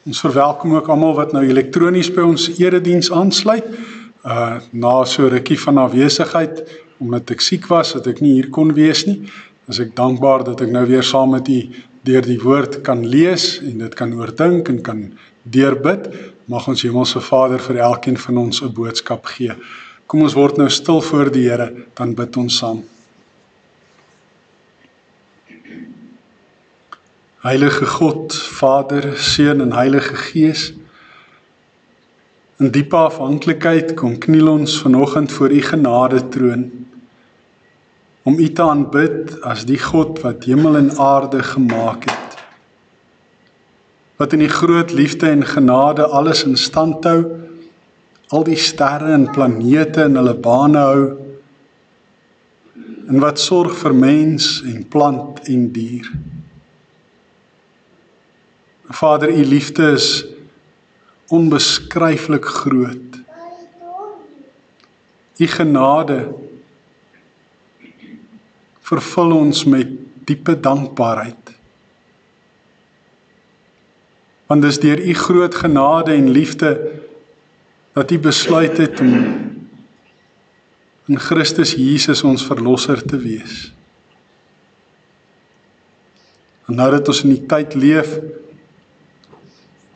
Ons verwelkom ook almal wat nou elektronies by ons erediens aansluit. Na so 'n rukkie van afwesigheid, omdat ek siek was, dat ek nie hier kon wees nie, is ek dankbaar dat ek nou weer saam met u deur die woord kan lees en dit kan oordink en kan deurbid. Mag ons Hemelse Vader vir elkeen van ons 'n boodskap gee. Kom ons word nou stil voor die Here, dan bid ons saam. Heilige God, Vader, Seun en Heilige Gees, in diepe afhanklikheid kom kniel ons vanoggend voor u genadetroon, om u te aanbid as die God wat hemel en aarde gemaak het, wat in die groot liefde en genade alles in stand hou, al die sterre en planete in hulle bane hou, en wat sorg vir mens en plant en dier. Vader, u liefde is onbeskryflik groot. U genade vervul ons met diepe dankbaarheid. Want dis deur u groot genade en liefde dat u besluit het om in Christus Jesus ons verlosser te wees. En nou dat ons in die tyd leef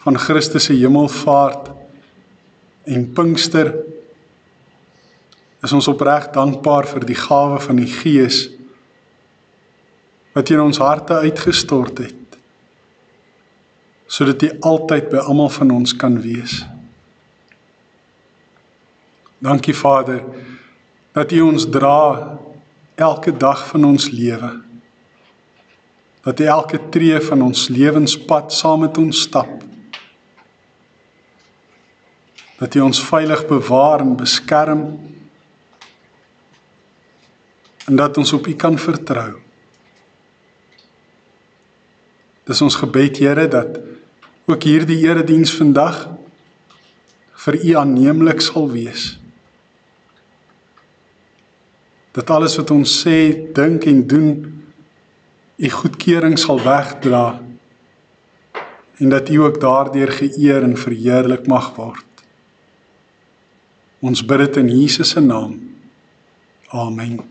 van Christus se hemelvaart en Pinkster, is ons opreg dankbaar vir die gawe van die Gees wat in ons harte uitgestort het, sodat hy altyd by almal van ons kan wees. Dankie Vader, dat u ons dra elke dag van ons lewe, dat u elke tree van ons lewenspad saam met ons stap, dat u ons veilig bewaar en beskerm, en dat ons op u kan vertrou. Dis ons gebed, Here, dat ook hierdie erediens vandag vir u aanneemlik sal wees. Dat alles wat ons sê, dink en doen, u goedkeuring sal wegdra, en dat u ook daardeur geëer en verheerlik mag word. Ons bid dit in Jesus se naam. Amen.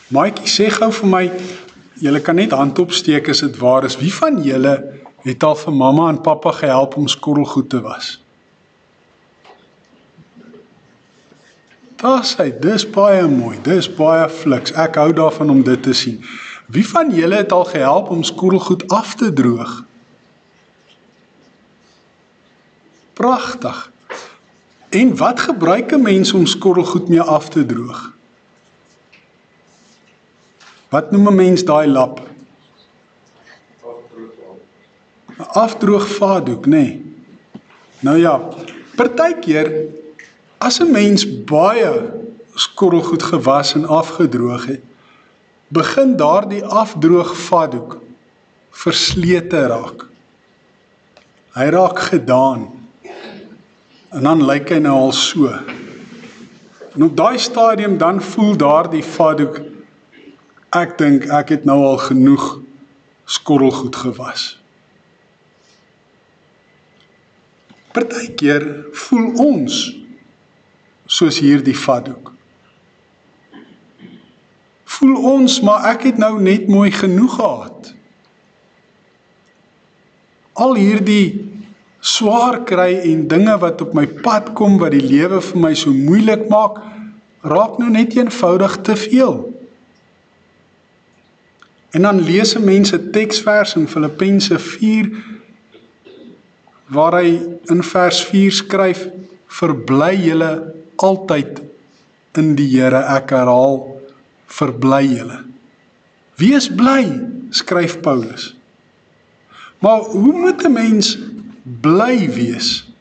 Maatjie, sê gou vir my, julle kan net hand opsteek as dit waar is. Wie van julle het al vir mamma en pappa gehelp om skorrelgoed te was? Daar sê, dis baie mooi, dis baie fliks. Ek hou daarvan om dit te sien. Wie van julle het al gehelp om skorrelgoed af te droog? Pragtig. En wat gebruik 'n mens om skorrelgoed mee af te droog? Wat noem 'n mens daai lap? Afdroogvaatdoek, nê? Nou ja, partykeer, as 'n mens baie skorrelgoed gewas en afgedroog het, begin daardie afdroogvaatdoek verslete raak. Hy raak gedaan. En dan lyk hy nou al so. En op daai stadium dan voel daardie vaatdoek, ek dink ek het nou al genoeg skorrelgoed gewas. Partykeer voel ons soos hierdie vaatdoek. Voel ons, maar ek het nou net mooi genoeg gehad. Al hierdie swaar kry en dinge wat op my pad kom, wat die lewe vir my so moeilik maak, raak nou net eenvoudig te veel. En dan lees 'n mens 'n teksvers in Filippense 4, waar hy in vers 4 skryf, verbly julle altyd in die Here. Ek herhaal, verbly julle. Wees bly, skryf Paulus. Maar hoe moet 'n mens bly wees,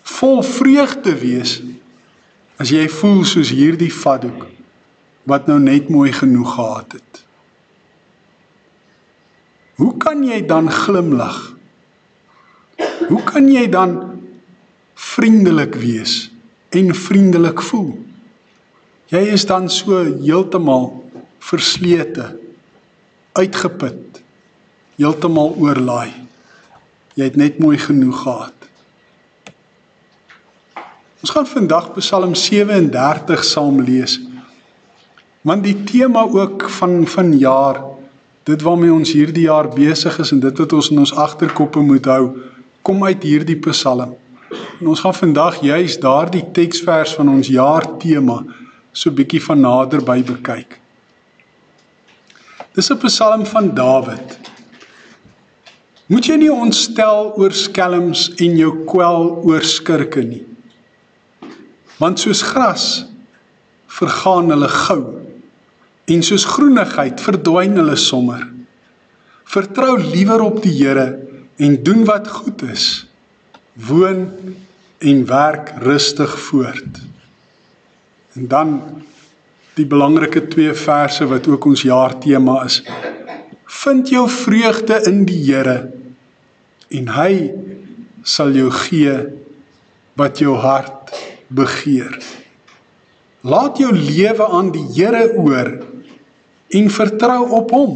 vol vreugde wees, as jy voel soos hierdie vaatdoek, wat nou net mooi genoeg gehad het? Hoe kan jy dan glimlag? Hoe kan jy dan vriendelik wees en vriendelik voel? Jy is dan so heeltemal verslete, uitgeput, heeltemal oorlaai. Jy het net mooi genoeg gehad. Ons gaan vandag Psalm 37 saam lees, want die tema ook van vanjaar, dit waarmee ons hierdie jaar besig is en dit wat ons in ons agterkoppe moet hou, kom uit hierdie Psalm. En ons gaan vandag juist daardie teksvers van ons jaartema so bietjie van naderby bekyk. Dis 'n Psalm van Dawid. Moet jy nie ontstel oor skelms en jou kwel oor skurke nie. Want soos gras vergaan hulle gou, en soos groenigheid verdwyn hulle sommer. Vertrou liewer op die Here en doen wat goed is. Woon en werk rustig voort. En dan die belangrike 2 verse wat ook ons jaartema is. Vind jou vreugde in die Here en hy sal jou gee wat jou hart begeer. Laat jou lewe aan die Here oor en vertrou op hom.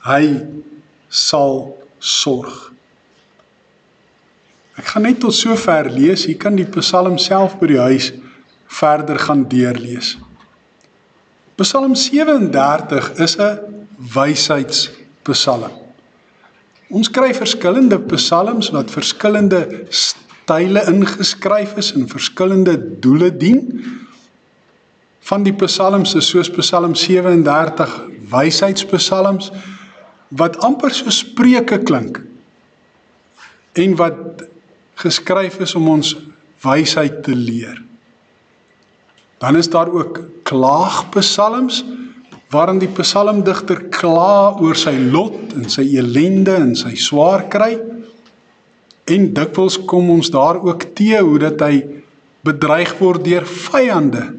Hy sal sorg. Ek gaan net tot sover lees, hier kan die Psalm self by die huis verder gaan deurlees. Psalm 37 is 'n wysheidspsalm. Ons kry verskillende psalms wat verskillende style ingeskryf is en verskillende doele dien. Van die psalms is soos Psalm 37 wysheidspsalms wat amper so spreuke klink en wat geskryf is om ons wysheid te leer. Dan is daar ook klaagpsalms waarin die psalmdigter kla oor sy lot en sy elende en sy swaar kry. En dikwels kom ons daar ook te hoe dat hy bedreig word deur vyande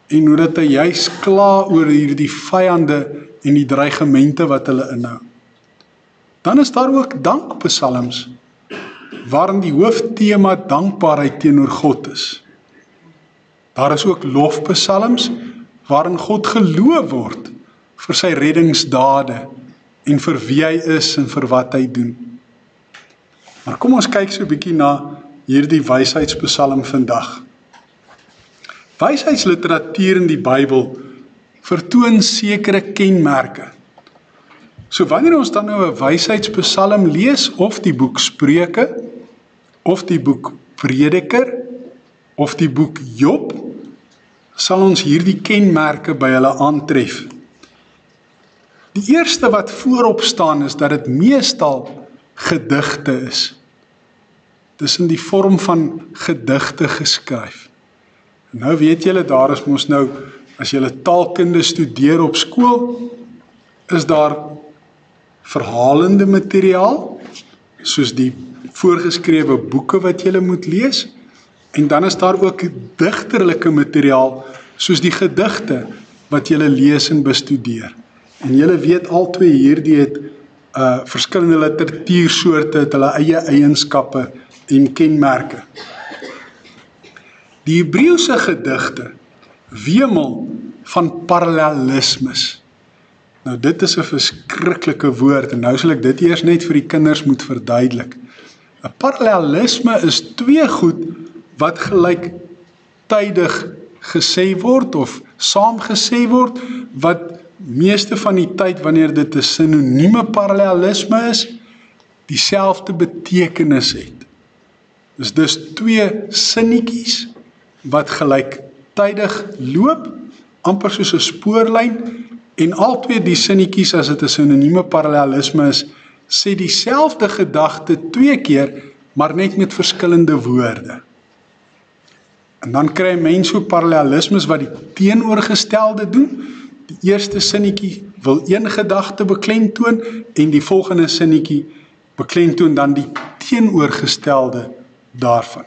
en hoe dat hy juis kla oor hierdie vyande en die dreigemente wat hulle inhou. Dan is daar ook dankpsalms waarin die hooftema dankbaarheid teenoor God is. Daar is ook lofpsalms waarin God geloof word vir sy reddingsdade en vir wie hy is en vir wat hy doen. Maar kom ons kyk so 'n bietjie na hierdie wysheidspsalm vandag. Wysheidsliteratuur in die Bybel vertoon sekere kenmerke. So wanneer ons dan nou 'n wysheidspsalm lees, of die boek Spreuke, of die boek Prediker, of die boek Job, sal ons hierdie kenmerke by hulle aantref. Die eerste wat voorop staan is dat dit meestal gedigte is. Dis in die vorm van gedigte geskryf. Nou weet julle, daar is mos nou, as julle taalkunde studeer op skool, is daar verhalende materiaal, soos die voorgeskrewe boeke wat julle moet lees, en dan is daar ook digterlike materiaal, soos die gedigte wat julle lees en bestudeer. En julle weet al twee hierdie het verskillende literatuursoorte, het hulle eie eienskappe en kenmerke. Die Hebreëse gedigte wemel van parallelismes. Nou dit is 'n verskriklike woord en nou sal ek dit eers net vir die kinders moet verduidelik. 'n Parallelisme is twee goed wat gelyktydig gesê word of saam gesê word, wat meeste van die tyd wanneer dit 'n sinonieme parallelisme is, dieselfde betekenis het. Dus twee sinnetjies wat gelyktydig loop, amper soos 'n spoorlyn, en al twee die sinnetjies, as dit 'n sinonieme parallelisme is, sê dieselfde gedagte twee keer, maar net met verskillende woorde. En dan kry mense ook parallelismes wat die teenoorgestelde doen. Die eerste sinnetjie wil een gedagte beklemtoon en die volgende sinnetjie beklemtoon dan die teenoorgestelde daarvan.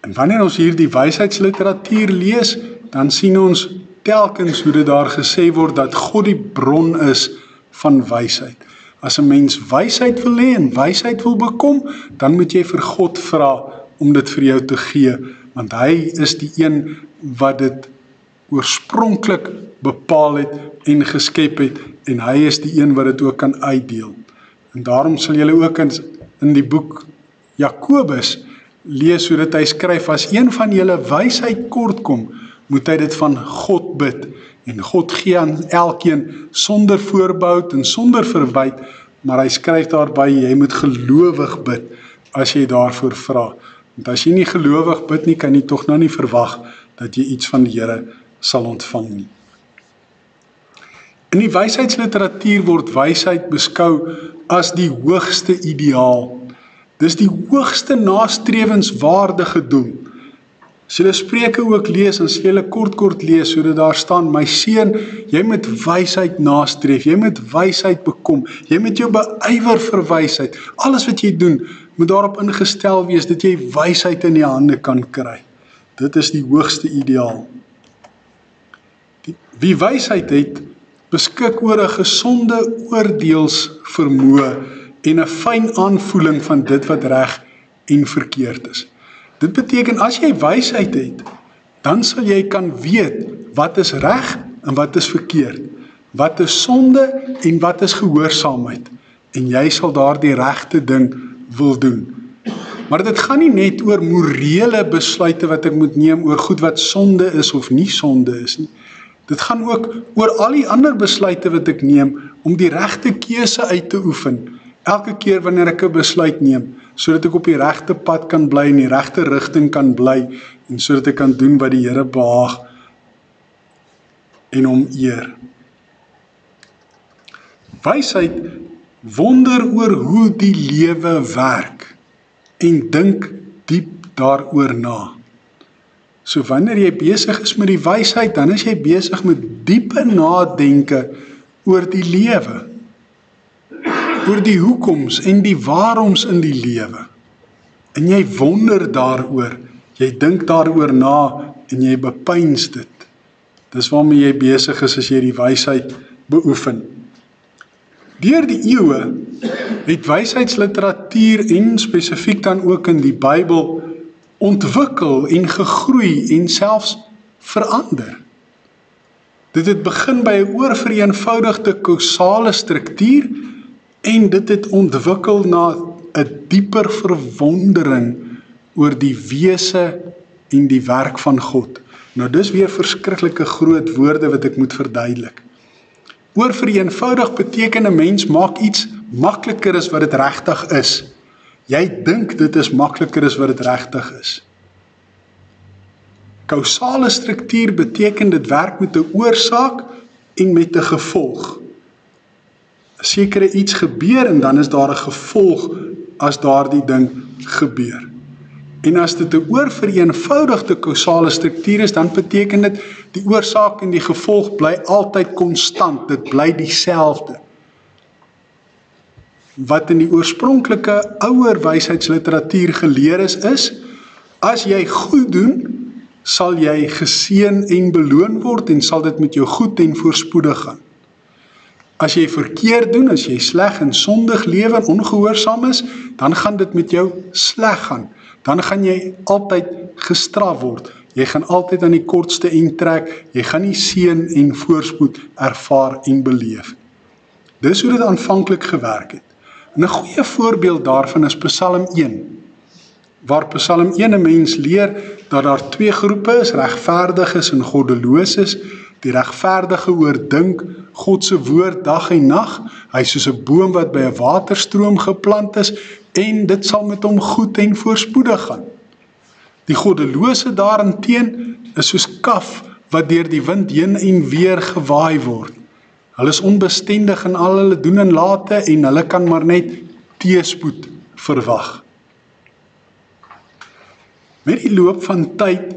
En wanneer ons hier die wysheidsliteratuur lees, dan sien ons telkens hoe dit daar gesê word dat God die bron is van wysheid. As 'n mens wysheid wil hê en wysheid wil bekom, dan moet jy vir God vra om dit vir jou te gee, want hy is die een wat dit oorspronklik bepaal het en geskep het, en hy is die een wat dit ook kan uitdeel. En daarom sal julle ook in die boek Jakobus lees hoe dit hy skryf, as een van julle wysheid kortkom, moet hy dit van God bid, en God gee aan elkeen sonder voorbehoud en sonder verwyte, maar hy skryf daarby, jy moet gelowig bid, as jy daarvoor vra. Want as jy nie gelowig bid nie, kan jy tog nou nie verwag, dat jy iets van die Here sal ontvang nie. In die wysheidsliteratuur word wysheid beskou as die hoogste ideaal. Dis die hoogste nastrewenswaardige doel. As julle Spreuke ook lees, en as julle kort lees, hoe dit daar staan, my seun, jy moet wysheid nastreef, jy moet wysheid bekom, jy moet jou beywer vir wysheid. Alles wat jy doen, moet daarop ingestel wees, dat jy wysheid in die hande kan kry. Dit is die hoogste ideaal. Wie wysheid het, beskik oor 'n gesonde oordeelsvermoë en 'n fyn aanvoeling van dit wat reg en verkeerd is. Dit beteken, as jy wysheid het, dan sal jy kan weet wat is reg en wat is verkeerd, wat is sonde en wat is gehoorsaamheid, en jy sal daardie regte ding wil doen. Maar dit gaan nie net oor morele besluite wat ek moet neem oor goed wat sonde is of nie sonde is nie. Dit gaan ook oor al die ander besluite wat ek neem om die regte keuse uit te oefen, elke keer wanneer ek 'n besluit neem, sodat ek op die regte pad kan bly, in die regte rigting kan bly, en sodat ek kan doen wat die Here behaag en hom eer. Wysheid wonder oor hoe die lewe werk en dink diep daaroor na. So wanneer jy besig is met die wysheid, dan is jy besig met diepe nadenke oor die lewe, oor die hoekoms en die waaroms in die lewe. En jy wonder daaroor, jy dink daaroor na en jy bepeins dit. Dis waarmee jy besig is as jy die wysheid beoefen. Deur die eeue het wysheidsliteratuur en spesifiek dan ook in die Bybel ontwikkel en gegroei en selfs verander. Dit het begin by 'n oorvereenvoudigde kausale struktuur en dit het ontwikkel na 'n dieper verwondering oor die wese en die werk van God. Nou dis weer verskriklike groot woorde wat ek moet verduidelik. Oorvereenvoudig beteken 'n mens maak iets makliker as wat dit regtig is. Jy dink dit is makliker as wat dit regtig is. Kausale struktuur beteken dit werk met 'n oorsaak en met 'n gevolg. 'n Sekere iets gebeur en dan is daar 'n gevolg as daardie ding gebeur. En as dit 'n oorvereenvoudigde kausale struktuur is, dan beteken dit die oorsaak en die gevolg bly altyd konstant, dit bly dieselfde. Wat in die oorspronklike ouer wysheidsliteratuur geleer is, as jy goed doen, sal jy geseën en beloon word en sal dit met jou goed en voorspoedig gaan. As jy verkeerd doen, as jy sleg en sondig lewe en ongehoorsaam is, dan gaan dit met jou sleg gaan. Dan gaan jy altyd gestraf word. Jy gaan altyd aan die kortste end trek, jy gaan nie seën en voorspoed ervaar en beleef. Dis hoe dit aanvanklik gewerk het. En 'n goeie voorbeeld daarvan is Psalm 1, waar Psalm 1 'n mens leer dat daar twee groepe is, regverdiges en goddeloses. Die regverdige oordink God se woord dag en nag. Hy is soos 'n boom wat by 'n waterstroom geplant is en dit sal met hom goed en voorspoedig gaan. Die goddelose daarenteen is soos kaf wat deur die wind heen en weer gewaai word. Hulle is onbestendig in al hulle doen en late en hulle kan maar net teëspoed verwag. Met die loop van tyd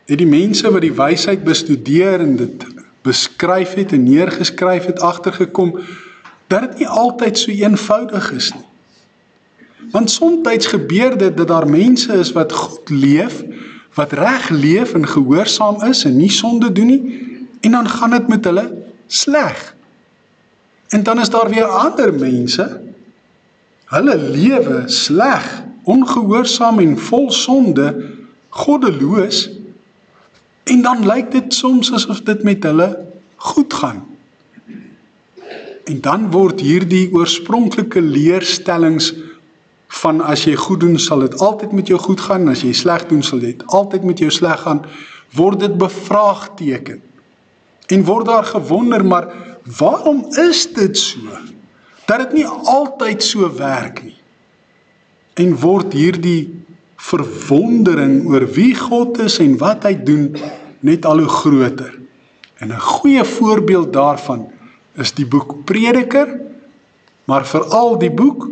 het die mense wat die wysheid bestudeer en dit beskryf het en neergeskryf het agtergekom dat dit nie altyd so eenvoudig is nie. Want soms gebeur dit dat daar mense is wat goed leef, wat reg leef en gehoorsaam is en nie sonde doen nie, en dan gaan dit met hulle sleg. En dan is daar weer ander mense, hulle lewe sleg, ongehoorsaam en vol sonde, goddeloos, En dan lyk dit soms asof dit met hulle goed gaan. En dan word hierdie oorspronklike leerstellings van as jy goed doen, sal dit altyd met jou goed gaan, as jy sleg doen, sal dit altyd met jou sleg gaan, word dit bevraagteken. En word daar gewonder, maar waarom is dit so? Dat dit nie altyd so werk nie. En word hierdie verwondering oor wie God is en wat hy doen, net al hoe groter. En 'n goeie voorbeeld daarvan is die boek Prediker, maar veral die boek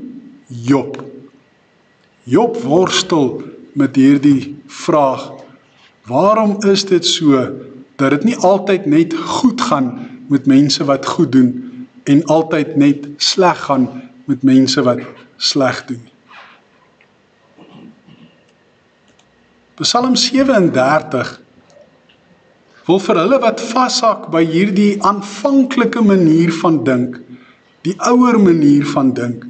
Job. Job worstel met hierdie vraag, waarom is dit so, dat dit nie altyd net goed gaan met mense wat goed doen, en altyd net sleg gaan met mense wat sleg doen. Psalm 37 wil vir hulle wat vashak by hierdie aanvanklike manier van dink, die ouer manier van dink,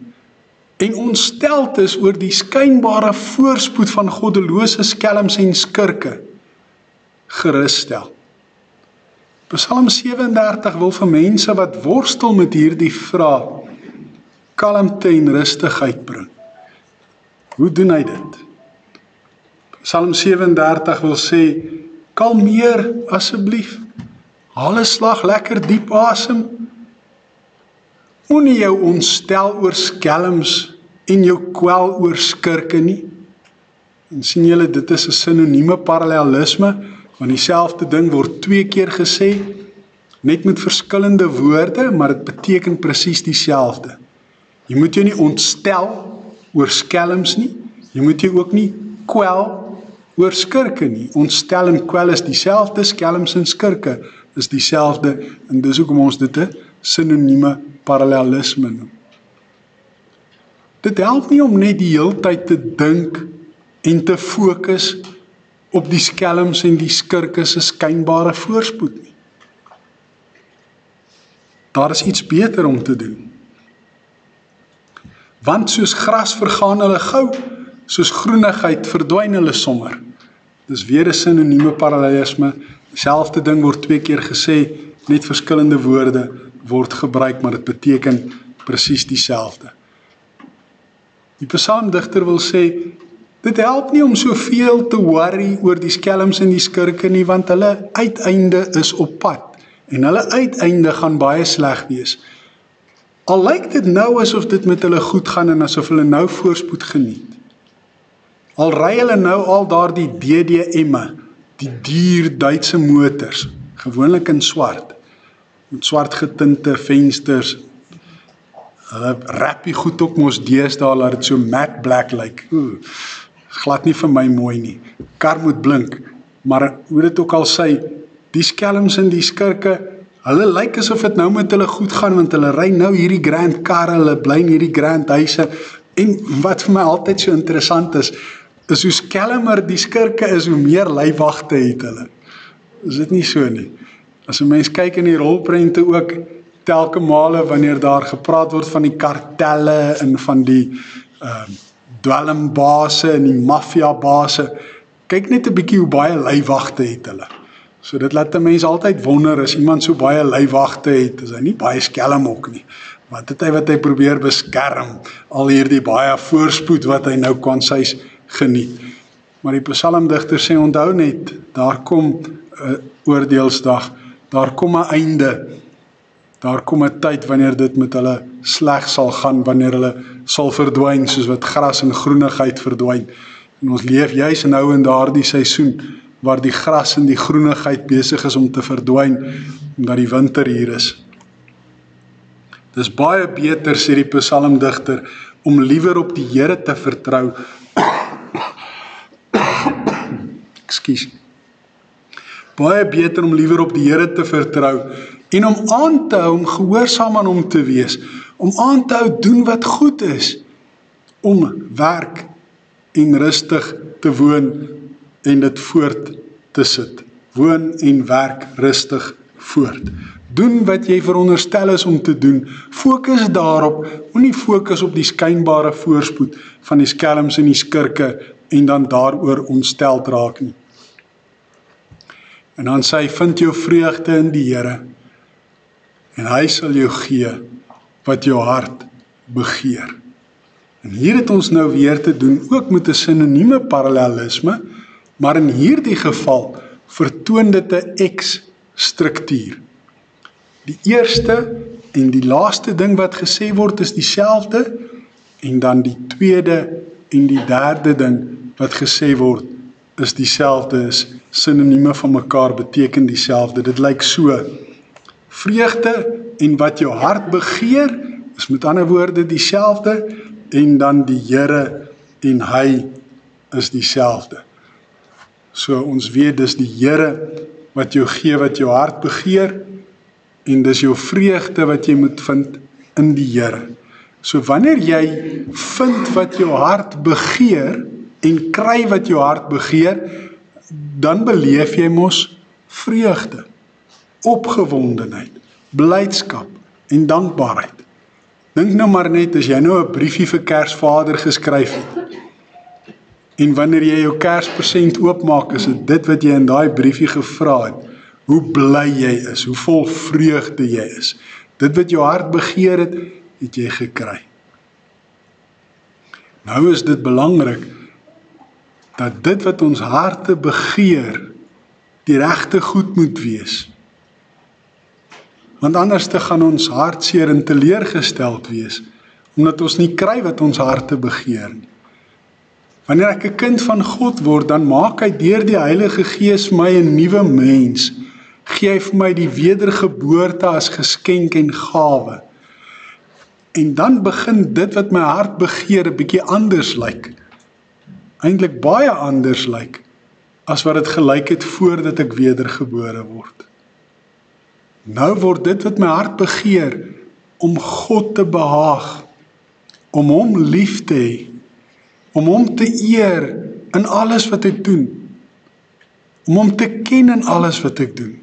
en ontsteld is oor die skynbare voorspoed van goddelose skelms en skurke, gerusstel. Psalm 37 wil vir mense wat worstel met hierdie vraag, kalmte en rustigheid bring. Hoe doen hy dit? Psalm 37 wil sê, kalmeer asseblief, haal 'n slag lekker diep asem, moenie jou ontstel oor skelms en jou kwel oor skurke nie. En sien julle, dit is 'n sinonieme parallelisme, want dieselfde ding word 2 keer gesê, net met verskillende woorde, maar dit beteken presies dieselfde. Jy moet jou nie ontstel oor skelms nie, jy moet jou ook nie kwel oor skurke nie. Ontstel en kwel is dieselfde, skelms en skurke is dieselfde, en dis hoekom ons dit 'n sinonieme parallelisme noem. Dit help nie om net die heeltyd te dink en te fokus op die skelms en die skurke se skynbare voorspoed nie. Daar is iets beter om te doen. Want soos gras vergaan hulle gou, soos groenigheid verdwyn hulle sommer. Dis weer 'n sinonieme parallelisme, dieselfde ding word 2 keer gesê, net verskillende woorde word gebruik, maar dit beteken presies dieselfde. Die psalmdigter wil sê, dit help nie om soveel te worry oor die skelms en die skurke nie, want hulle uiteinde is op pad, en hulle uiteinde gaan baie sleg wees. Al lyk dit nou asof dit met hulle goed gaan, en asof hulle nou voorspoed geniet. Al ry hulle nou al daardie DDM'e, die duur Duitse motors, gewoonlik in swart, met swart getinte vensters. Hulle rap die goed op mos deesdae, laat dit so matte black lyk. Glad nie vir my mooi nie. Kar moet blink, maar hoe dit ook al sê, die skelms en die skurke, hulle lyk asof dit nou met hulle goed gaan, want hulle ry nou hierdie grand karre, hulle bly in hierdie grand huise, en wat vir my altyd so interessant is hoe skelmer die skurke is, hoe meer leiwagte het hulle. Is dit nie so nie? As 'n mens kyk in die rolprente ook, telke male wanneer daar gepraat word van die kartelle en van die dwelmbase en die maffiabase, kyk net 'n bietjie hoe baie leiwagte het hulle. So dit laat 'n mens altyd wonder, as iemand so baie leiwagte het, is hy nie baie skelm ook nie. Want dit wat hy probeer beskerm, al hierdie baie voorspoed wat hy nou kwansys geniet. Maar die psalmdigter sê, onthou net, daar kom 'n oordeelsdag, daar kom 'n einde, daar kom 'n tyd wanneer dit met hulle sleg sal gaan, wanneer hulle sal verdwyn, soos wat gras en groenigheid verdwyn. En ons leef juis nou in daardie seisoen, waar die gras en die groenigheid besig is om te verdwyn, omdat die winter hier is. Dis baie beter, sê die psalmdigter, om liewer op die Here te vertrou, baie beter om liewer op die Here te vertrou, en om aan te hou, om gehoorsaam aan hom te wees, om aan te hou doen wat goed is, om werk en rustig te woon en dit voort te sit. Woon en werk rustig voort. Doen wat jy veronderstel is om te doen. Fokus daarop, moenie fokus op die skynbare voorspoed van die skelms en die skurke en dan daaroor ontsteld raak nie. En dan sê hy, vind jou vreugde in die Here, en hy sal jou gee wat jou hart begeer. En hier het ons nou weer te doen, ook met 'n sinonieme parallelisme, maar in hierdie geval vertoon dit 'n X-struktuur. Die eerste en die laaste ding wat gesê word is dieselfde, en dan die tweede en die derde ding wat gesê word is dieselfde, is sinonieme van mekaar, beteken dieselfde. Dit lyk so: vreugde en wat jou hart begeer is met ander woorde dieselfde, en dan die Here en hy is dieselfde. So ons weet dis die Here wat jou gee wat jou hart begeer, en dis jou vreugde wat jy moet vind in die Here. So wanneer jy vind wat jou hart begeer en kry wat jou hart begeer, dan beleef jy mos vreugde, opgewondenheid, blydskap en dankbaarheid. Dink nou maar net, as jy nou 'n briefie vir Kersvader geskryf het, en wanneer jy jou Kerspresent oopmaak, is dit wat jy in daai briefie gevra het, hoe bly jy is, hoe vol vreugde jy is. Dit wat jou hart begeer het, het jy gekry. Nou is dit belangrik, dat dit wat ons harte begeer, die regte goed moet wees. Want anders te gaan ons hartseer en teleurgesteld wees, omdat ons nie kry wat ons harte begeer nie. Wanneer ek 'n kind van God word, dan maak hy deur die Heilige Gees my 'n nuwe mens, gee hy vir my die wedergeboorte as geskenk en gawe. En dan begin dit wat my hart begeer 'n bietjie anders lyk. Eintlik baie anders lyk, as wat dit gelyk het voordat ek wedergebore word. Nou word dit wat my hart begeer, om God te behaag, om hom lief te hê, om hom te eer in alles wat ek doen, om hom te ken in alles wat ek doen.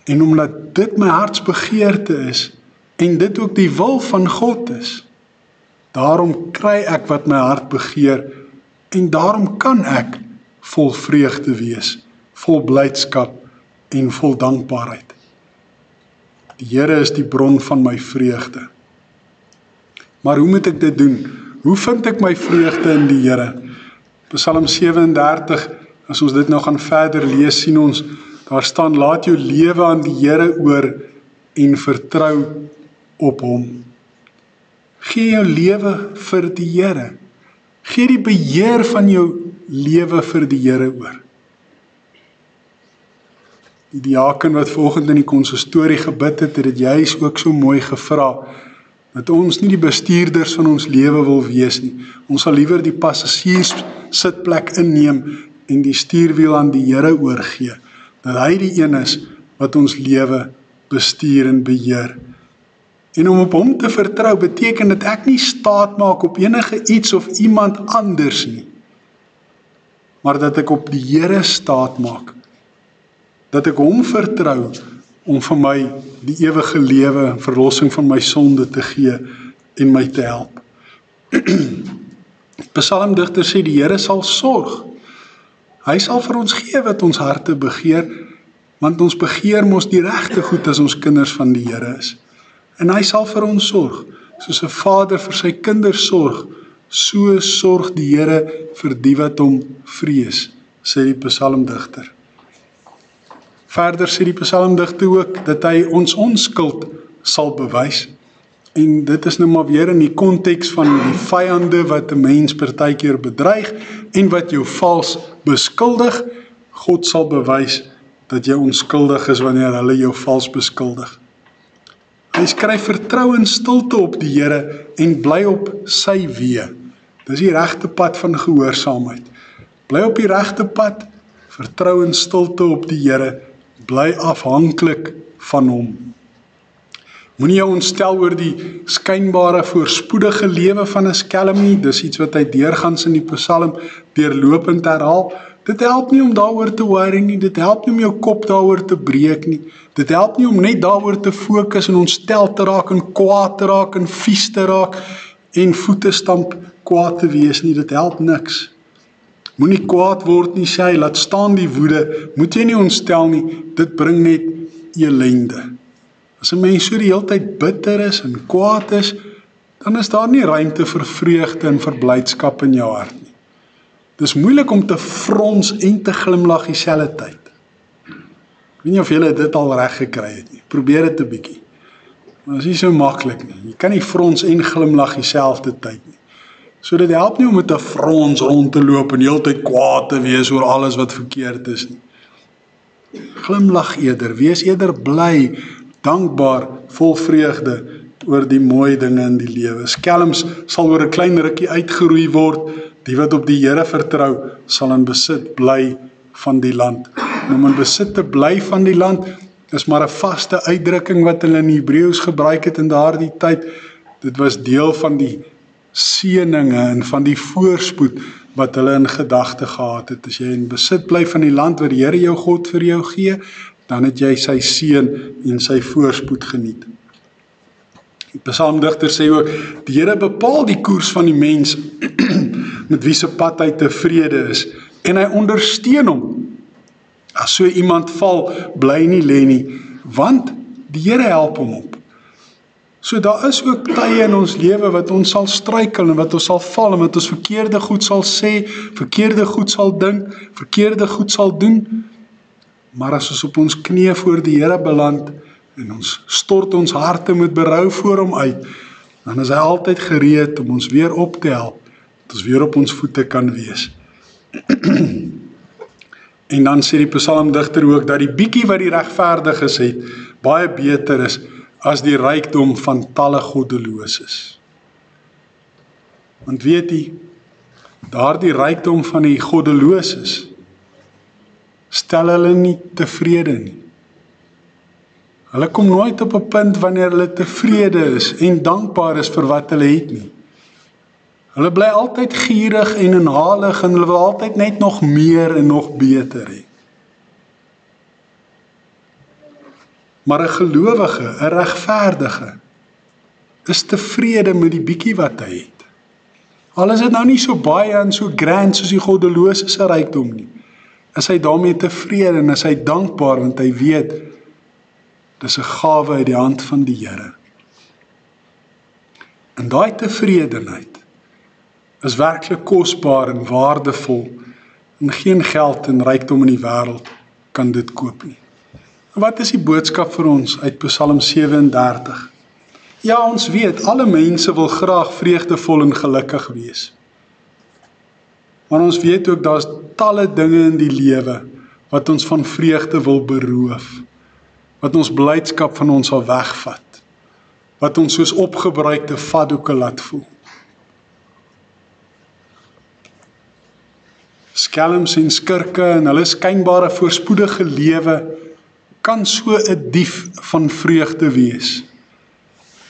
En omdat dit my hartsbegeerte is, en dit ook die wil van God is, daarom kry ek wat my hart begeer, en daarom kan ek vol vreugde wees, vol blydskap en vol dankbaarheid. Die Here is die bron van my vreugde. Maar hoe moet ek dit doen? Hoe vind ek my vreugde in die Here? Psalm 37, as ons dit nou gaan verder lees, sien ons, daar staan, laat jou lewe aan die Here oor en vertrou op hom. Gee jou lewe vir die Here. Gee die beheer van jou lewe vir die Here oor. Die diaken wat vanoggend in die konsistorie gebid het, het dit juis ook so mooi gevra, dat ons nie die bestuurders van ons lewe wil wees nie. Ons sal liewer die passasiers sitplek inneem en die stuurwiel aan die Here oorgee, dat hy die een is wat ons lewe bestuur en beheer. En om op hom te vertrou beteken dat ek nie staat maak op enige iets of iemand anders nie, maar dat ek op die Here staat maak, dat ek hom vertrou om vir my die ewige lewe en verlossing van my sonde te gee en my te help. Psalmdigter sê die Here sal sorg. Hy sal vir ons gee wat ons harte begeer, want ons begeer mos die regte goed as ons kinders van die Here is. En hy sal vir ons sorg, soos 'n vader vir sy kinders sorg, so sorg die Here vir die wat hom vrees, sê die psalmdigter. Verder sê die psalmdigter ook, dat hy ons onskuld sal bewys, en dit is nou maar weer in die konteks van die vyande wat 'n mens partykeer bedreig, en wat jou vals beskuldig. God sal bewys dat jy onskuldig is wanneer hulle jou vals beskuldig. Hy skryf vertrou in stilte op die Here en bly op sy weë. Dis die regte pad van gehoorsaamheid. Bly op die regte pad, vertrou in stilte op die Here, bly afhanklik van hom. Moenie jou ontstel oor die skynbare voorspoedige lewe van 'n skelm nie, dis iets wat hy deurgangs in die Psalm deurlopend herhaal. Dit help nie om daaroor te worry nie, dit help nie om jou kop daaroor te breek nie, dit help nie om net daaroor te fokus en ontstel te raak en kwaad te raak en vies te raak en voete stamp kwaad te wees nie, dit help niks. Moenie kwaad word nie, sê hy, laat staan die woede, moet jy nie ontstel nie, dit bring net elende. As 'n mens so die hele tyd bitter is en kwaad is, dan is daar nie ruimte vir vreugde en vir blydskap in jou hart nie. Dis moeilik om te frons en te glimlag dieselfde tyd. Ek weet nie of julle dit al reg gekry het nie. Probeer dit 'n bietjie. Maar dit is nie so maklik nie. Jy kan nie frons en glimlag dieselfde tyd nie. So dit help nie om met 'n frons rond te loop en heeltyd kwaad te wees oor alles wat verkeerd is nie. Glimlag eerder, wees eerder bly, dankbaar, vol vreugde oor die mooi dinge in die lewe. Skelms sal oor 'n klein rukkie uitgeroei word, die wat op die Here vertrou, sal in besit bly van die land. En om in besit te bly van die land, is maar 'n vaste uitdrukking wat hulle in Hebreëus gebruik het in daardie tyd. Dit was deel van die seëninge en van die voorspoed wat hulle in gedagte gehad het. As jy in besit bly van die land wat die Here jou God vir jou gee, dan het jy sy seën en sy voorspoed geniet. Die psalmdigter sê ook, die Here bepaal die koers van die mens met wie se pad hy tevrede is, en hy ondersteun hom. As so iemand val, bly nie lê nie, want die Here help hom op. So daar is ook tye in ons lewe wat ons sal struikel en wat ons sal val en wat ons verkeerde goed sal sê, verkeerde goed sal dink, verkeerde goed sal doen. Maar as ons op ons knieë voor die Here beland en ons stort ons harte met berou voor hom uit, dan is hy altyd gereed om ons weer op te help, dat ons weer op ons voete kan wees. En dan sê die psalmdigter ook dat die bietjie wat die regverdiges het, baie beter is as die rykdom van talle goddeloses. Want weet jy, daardie rykdom van die goddeloses stel hulle nie tevrede nie. Hulle kom nooit op 'n punt wanneer hulle tevrede is en dankbaar is vir wat hulle het nie. Hulle bly altyd gierig en inhalig en hulle wil altyd net nog meer en nog beter hê. Maar 'n gelowige, 'n regverdige, is tevrede met die bietjie wat hy het. Al is dit nou nie so baie en so grand soos die goddelose se rykdom nie, is hy daarmee tevrede en is hy dankbaar want hy weet, dis 'n gawe uit die hand van die Here. En daai tevredenheid is werklik kosbaar en waardevol en geen geld en rykdom in die wêreld kan dit koop nie. En wat is die boodskap vir ons uit Psalm 37? Ja, ons weet, alle mense wil graag vreugdevol en gelukkig wees. Maar ons weet ook, daar's talle dinge in die lewe wat ons van vreugde wil beroof, wat ons blydskap van ons sal wegvat, wat ons soos opgebruikte vatdoeke laat voel. Skelms en skurke en hulle skynbare voorspoedige lewe kan so 'n dief van vreugde wees.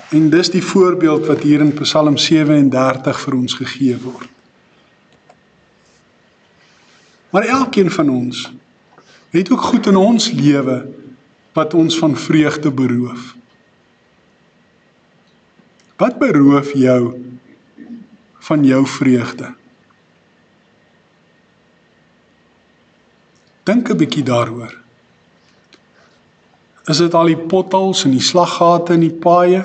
En dis die voorbeeld wat hier in Psalm 37 vir ons gegee word. Maar elkeen van ons het ook goed in ons lewe wat ons van vreugde beroof. Wat beroof jou van jou vreugde? Dink 'n bietjie daaroor. Is dit al die potholes en die slaggate in die paaie?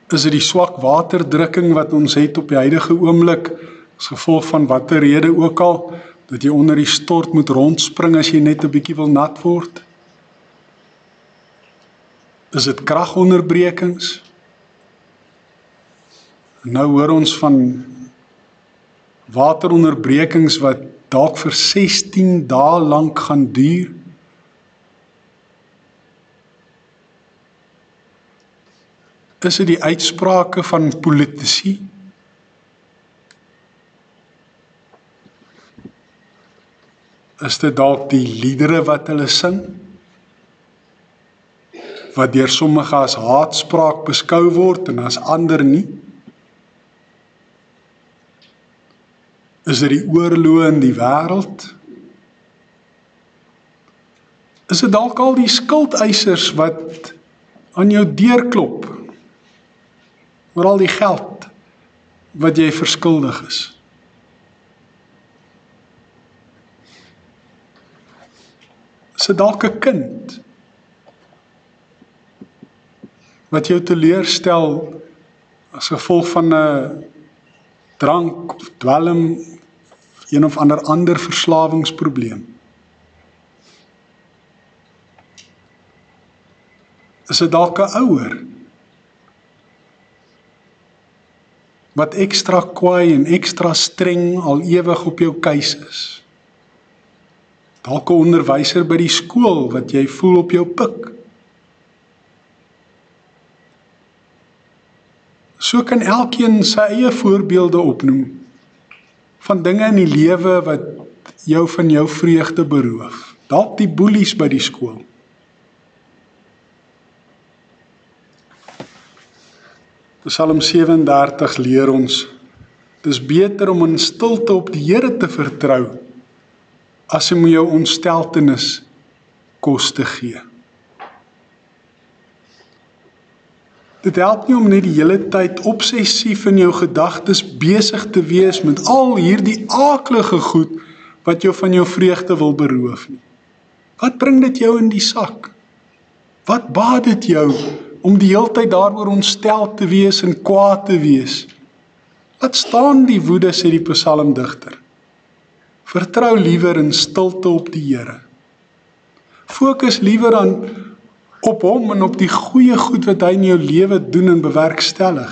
Is dit die swak waterdrukking wat ons het op die huidige oomblik, as gevolg van watter rede ook al, dat jy onder die stort moet rondspring as jy net 'n bietjie wil nat word? Is dit kragonderbrekings? Nou hoor ons van wateronderbrekings wat dalk vir 16 dae lank gaan duur. Is dit die uitsprake van politici? Is dit dalk die liedere wat hulle sing, wat deur sommige as haatspraak beskou word en as ander nie? Is dit die oorloë in die wêreld? Is dit dalk al die skuldeisers wat aan jou deur klop oor al die geld wat jy verskuldig is? Is dit dalk 'n kind wat jou teleurstel as gevolg van 'n drank of dwelm, een of ander verslawingsprobleem? Is dit dalk 'n ouer wat ekstra kwaai en ekstra streng al ewig op jou keus is? Dalk 'n onderwyser by die skool wat jy voel op jou pik? So kan elkeen sy eie voorbeelde opnoem van dinge in die lewe wat jou van jou vreugde beroof. Dalk die boelies by die skool. Psalm 37 leer ons, dis beter om in stilte op die Here te vertrou, as om jou ontsteltenis kos te gee. Dit help nie om net die hele tyd obsessief in jou gedagtes besig te wees met al hierdie aaklige goed wat jou van jou vreugde wil beroof nie. Wat bring dit jou in die sak? Wat baat dit jou om die hele tyd daaroor ontstel te wees en kwaad te wees? Laat staan die woede, sê die psalmdigter. Vertrou liewer in stilte op die Here. Fokus liewer op hom en op die goeie goed wat hy in jou lewe doen en bewerkstellig.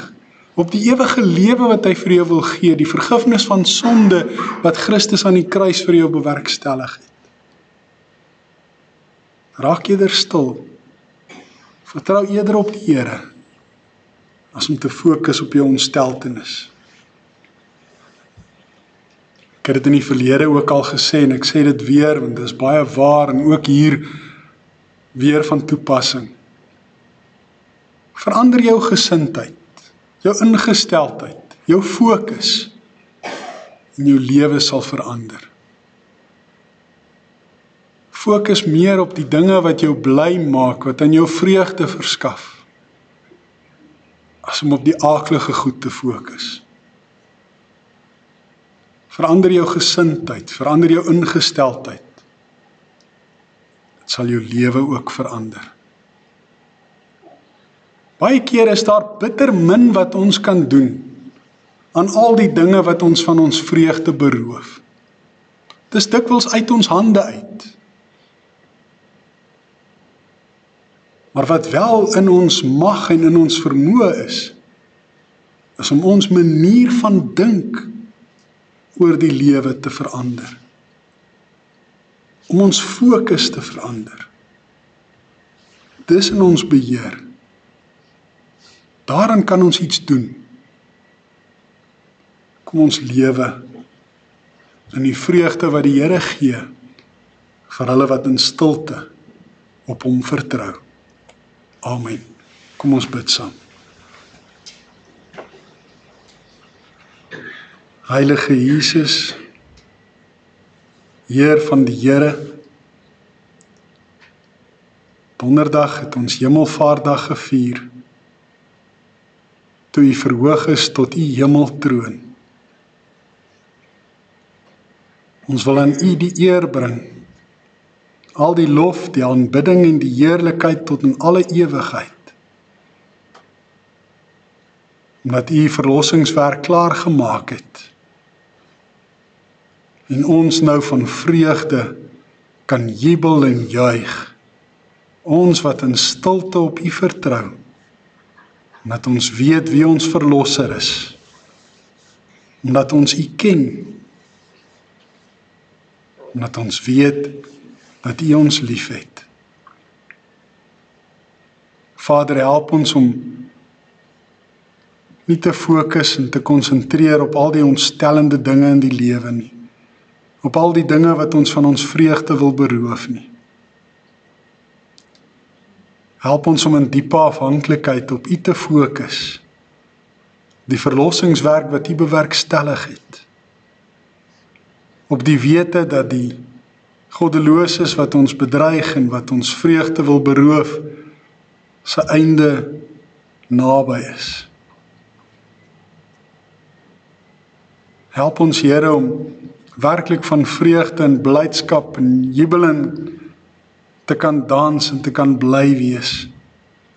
Op die ewige lewe wat hy vir jou wil gee, die vergifnis van sonde wat Christus aan die kruis vir jou bewerkstellig het. Raak eerder stil. Vertrou eerder op die Here as om te fokus op jou ontsteltenis. Ek het dit in die verlede ook al gesê en ek sê dit weer, want dit is baie waar en ook hier weer van toepassing. Verander jou gesindheid, jou ingesteldheid, jou fokus en jou lewe sal verander. Fokus meer op die dinge wat jou bly maak, wat aan jou vreugde verskaf, as om op die aaklige goed te fokus. Verander jou gesindheid, verander jou ingesteldheid. Dit sal jou lewe ook verander. Baie keer is daar bitter min wat ons kan doen aan al die dinge wat ons van ons vreugde beroof. Dit is dikwels uit ons hande uit. Maar wat wel in ons mag en in ons vermoë is om ons manier van dink oor die lewe te verander. Om ons fokus te verander. Dis in ons beheer. Daarin kan ons iets doen. Kom ons lewe in die vreugde wat die Here gee vir hulle wat in stilte op hom vertrou. Amen. Kom ons bid saam. Heilige Jesus, Heer van die Here, Donderdag het ons Hemelvaartdag gevier, toe U verhoog is tot U hemeltroon. Ons wil aan U die eer bring, al die lof, die aanbidding en die heerlikheid tot in alle ewigheid. Omdat U verlossingswerk klaar gemaak het, en ons nou van vreugde kan jubel en juig, ons wat in stilte op U vertrou, omdat ons weet wie ons verlosser is, omdat ons U ken, omdat ons weet dat U ons liefhet. Vader, help ons om nie te fokus en te konsentreer op al die ontstellende dinge in die lewe nie, op al die dinge wat ons van ons vreugde wil beroof nie. Help ons om in diepe afhanklikheid op U te fokus, die verlossingswerk wat U bewerkstellig het, op die wete dat die goddeloses wat ons bedreig en wat ons vreugde wil beroof, sy einde naby is. Help ons, Here, om werklik van vreugde en blydskap en jubel te kan dans en te kan bly wees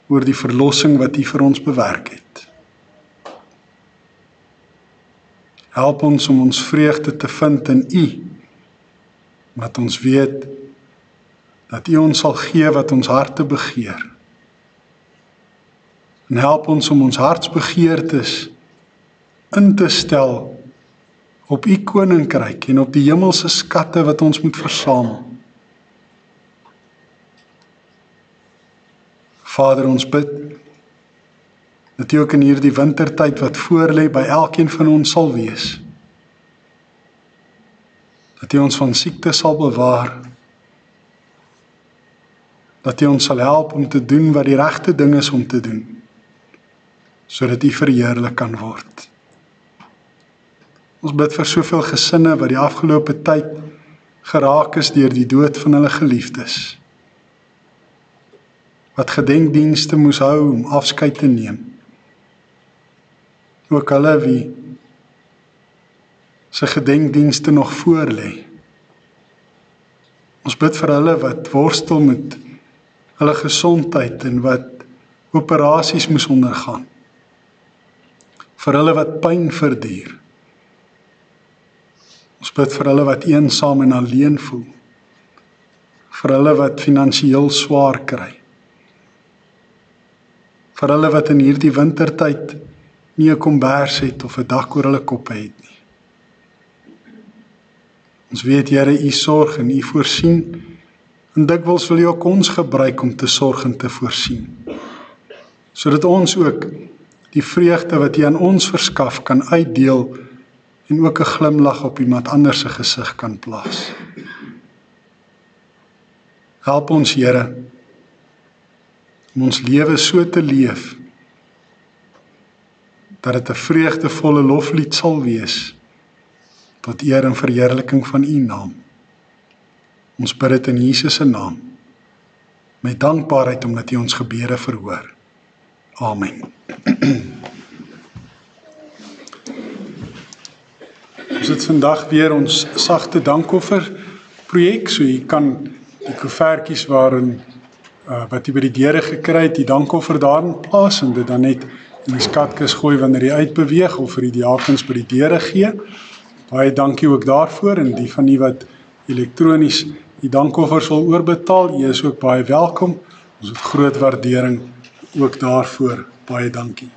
oor die verlossing wat U vir ons bewerk het. Help ons om ons vreugde te vind in U, wat ons weet dat U ons sal gee wat ons harte begeer. En help ons om ons hartsbegeertes in te stel op U koninkryk en op die hemelse skatte wat ons moet versamel. Vader, ons bid dat U ook in hierdie wintertyd wat voorlê by elkeen van ons sal wees. Dat U ons van siekte sal bewaar. Dat U ons sal help om te doen wat die regte ding is om te doen, sodat U verheerlik kan word. Ons bid vir soveel gesinne wat die afgelope tyd geraak is deur die dood van hulle geliefdes. Wat gedenkdienste moes hou om afskeid te neem. Ook hulle wie se gedenkdienste nog voor lê. Ons bid vir hulle wat worstel met hulle gesondheid en wat operasies moes ondergaan. Vir hulle wat pyn verduur. Ons bid vir hulle wat eensaam en alleen voel. Vir hulle wat finansiëel swaar kry. Vir hulle wat in hierdie wintertyd nie 'n kombers het of 'n dak oor hulle koppe het nie. Ons weet, Here, U sorg en U voorsien, en dikwels wil U ook ons gebruik om te sorg en te voorsien, sodat ons ook die vreugde wat U aan ons verskaf kan uitdeel en ook 'n glimlag op iemand anders se gesig kan plaas. Help ons, Here, om ons lewe so te leef dat dit 'n vreugdevolle loflied sal wees tot eer en verheerliking van U naam. Ons bid dit in Jesus se naam, met dankbaarheid omdat U ons gebede verhoor. Amen. Ons het vandag weer ons sagte dankoffer projek, so jy kan die koevertjies waarin wat jy by die deure gekry het, die dankoffer daarin plaas en dit dan net in die skatkis gooi wanneer jy uitbeweeg of vir die diakens by die deure gee. Baie dankie ook daarvoor, en die van die wat elektronies die dankoffers wil oorbetaal, jy is ook baie welkom. Ons het groot waardering ook daarvoor. Baie dankie.